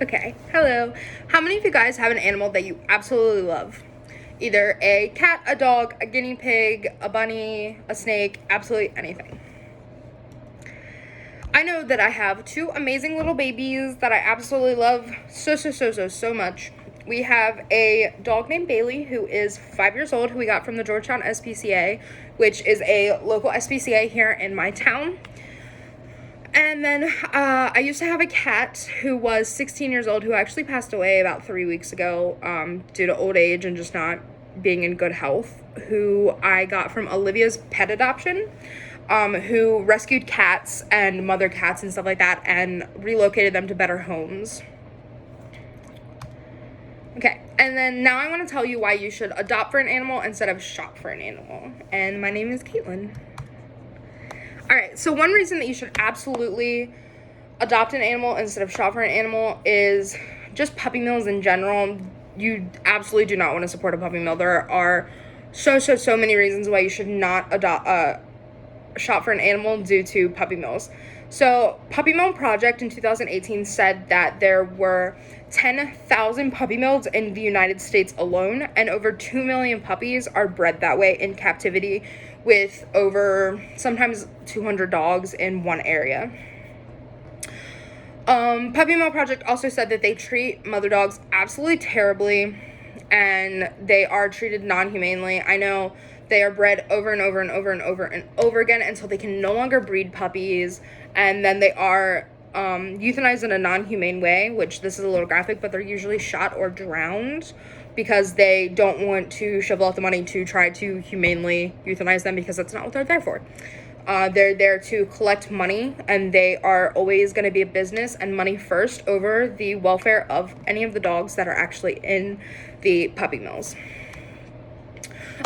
Okay, hello. How many of you guys have an animal that you absolutely love? Either a cat, a dog, a guinea pig, a bunny, a snake, absolutely anything. I know that I have two amazing little babies that I absolutely love so much. We have a dog named Bailey, who is 5 years old, who we got from the Georgetown SPCA, which is a local SPCA here in my town. And then I used to have a cat who was 16 years old, who actually passed away about 3 weeks ago due to old age and just not being in good health, who I got from Olivia's Pet Adoption, who rescued cats and mother cats and stuff like that and relocated them to better homes. Okay, and then now I want to tell you why you should adopt for an animal instead of shop for an animal. And my name is Caitlin. Alright, so one reason that you should absolutely adopt an animal instead of shop for an animal is just puppy mills in general. You absolutely do not want to support a puppy mill. There are so many reasons why you should not shop for an animal due to puppy mills. So Puppy Mill Project in 2018 said that there were 10,000 puppy mills in the United States alone, and over 2 million puppies are bred that way in captivity, with over sometimes 200 dogs in one area. Puppy Mill Project also said that they treat mother dogs absolutely terribly, and they are treated non-humanely. I know they are bred over and over again until they can no longer breed puppies, and then they are euthanized in a non-humane way, which this is a little graphic, but they're usually shot or drowned because they don't want to shovel out the money to try to humanely euthanize them, because that's not what they're there for. They're there to collect money, and they are always going to be a business and money first over the welfare of any of the dogs that are actually in the puppy mills.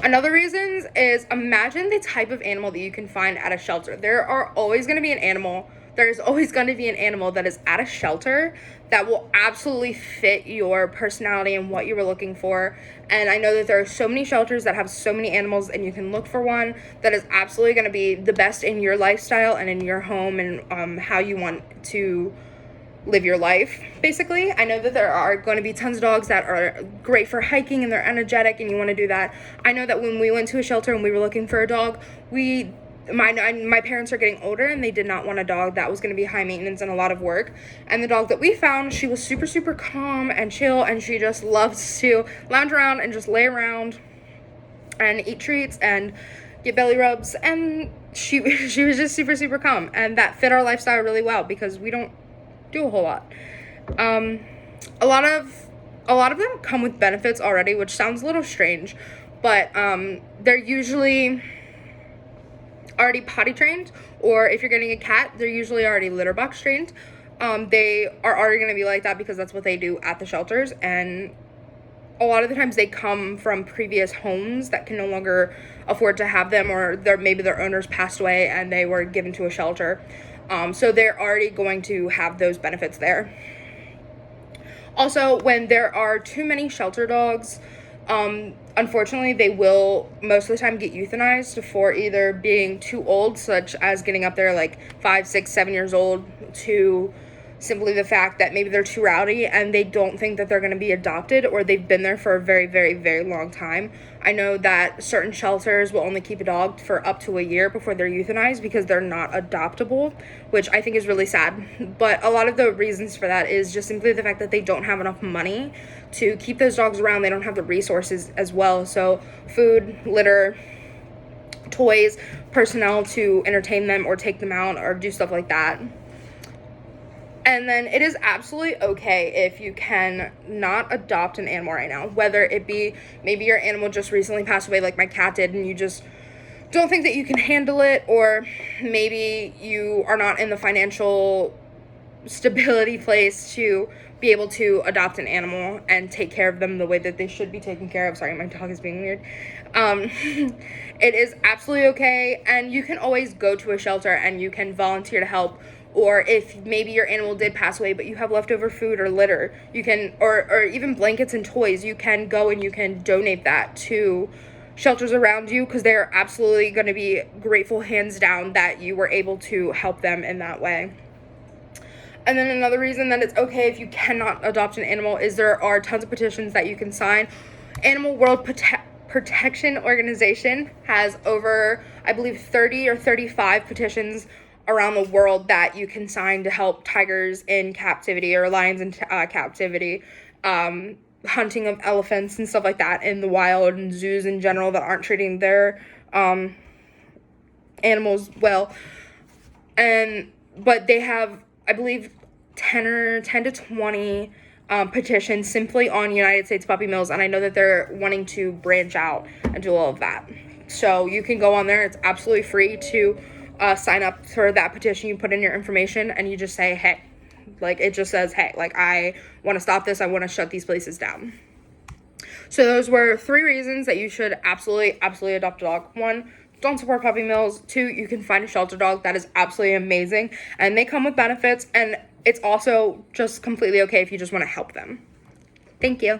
Another reason is, imagine the type of animal that you can find at a shelter. There's always going to be an animal that is at a shelter that will absolutely fit your personality and what you were looking for. And I know that there are so many shelters that have so many animals, and you can look for one that is absolutely going to be the best in your lifestyle and in your home and how you want to live your life, basically. I know that there are going to be tons of dogs that are great for hiking and they're energetic and you want to do that. I know that when we went to a shelter and we were looking for a dog, my parents are getting older and they did not want a dog that was going to be high maintenance and a lot of work. And the dog that we found, she was super calm and chill, and she just loves to lounge around and just lay around and eat treats and get belly rubs, and she was just super calm, and that fit our lifestyle really well because we don't do a whole lot. A lot of them come with benefits already, which sounds a little strange, but they're usually already potty trained, or if you're getting a cat, they're usually already litter box trained. They are already going to be like that because that's what they do at the shelters, and a lot of the times they come from previous homes that can no longer afford to have them, or maybe their owners passed away and they were given to a shelter. So they're already going to have those benefits there. Also, when there are too many shelter dogs, unfortunately, they will most of the time get euthanized for either being too old, such as getting up there like 5, 6, 7 years old, to simply the fact that maybe they're too rowdy and they don't think that they're going to be adopted, or they've been there for a very long time. I know that certain shelters will only keep a dog for up to a year before they're euthanized because they're not adoptable, which I think is really sad. But a lot of the reasons for that is just simply the fact that they don't have enough money to keep those dogs around. They don't have the resources as well. So food, litter, toys, personnel to entertain them or take them out or do stuff like that. And then it is absolutely okay if you can not adopt an animal right now, whether it be maybe your animal just recently passed away like my cat did and you just don't think that you can handle it, or maybe you are not in the financial stability place to be able to adopt an animal and take care of them the way that they should be taken care of. Sorry, my dog is being weird. It is absolutely okay, and you can always go to a shelter and you can volunteer to help. Or if maybe your animal did pass away but you have leftover food or litter, you can, or even blankets and toys, you can go and you can donate that to shelters around you, because they're absolutely going to be grateful, hands down, that you were able to help them in that way. And then another reason that it's okay if you cannot adopt an animal is there are tons of petitions that you can sign. Animal World Protection Organization has over, I believe, 30 or 35 petitions around the world that you can sign to help tigers in captivity or lions in captivity, hunting of elephants and stuff like that in the wild, and zoos in general that aren't treating their animals well. But they have, I believe, 10 to 20 petitions simply on United States puppy mills, and I know that they're wanting to branch out and do all of that. So you can go on there. It's absolutely free to sign up for that petition. You put in your information and you just say, hey, like, it just says, hey, like, I want to stop this. I want to shut these places down. So those were 3 reasons that you should absolutely adopt a dog. 1, don't support puppy mills. 2, you can find a shelter dog that is absolutely amazing, and they come with benefits, and it's also just completely okay if you just want to help them. Thank you.